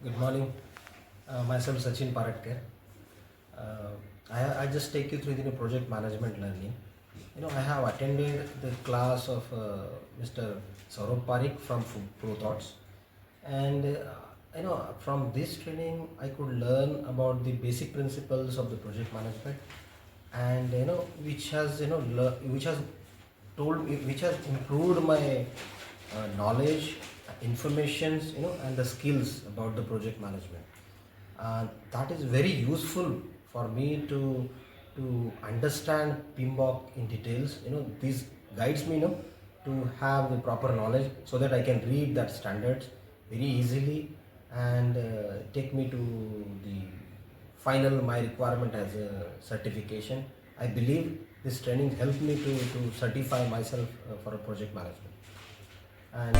Good morning. Myself Sachin Paratkar. I just take you through the project management learning. I have attended the class of Mr. Saurabh Parikh from ProThoughts, and from this training I could learn about the basic principles of the project management, and which has which has improved my knowledge, informations, and the skills about the project management. That is very useful for me to understand PMBOK in details. This guides me, to have the proper knowledge so that I can read that standards very easily and take me to the final my requirement as a certification. I believe this training helped me to certify myself for a project management. And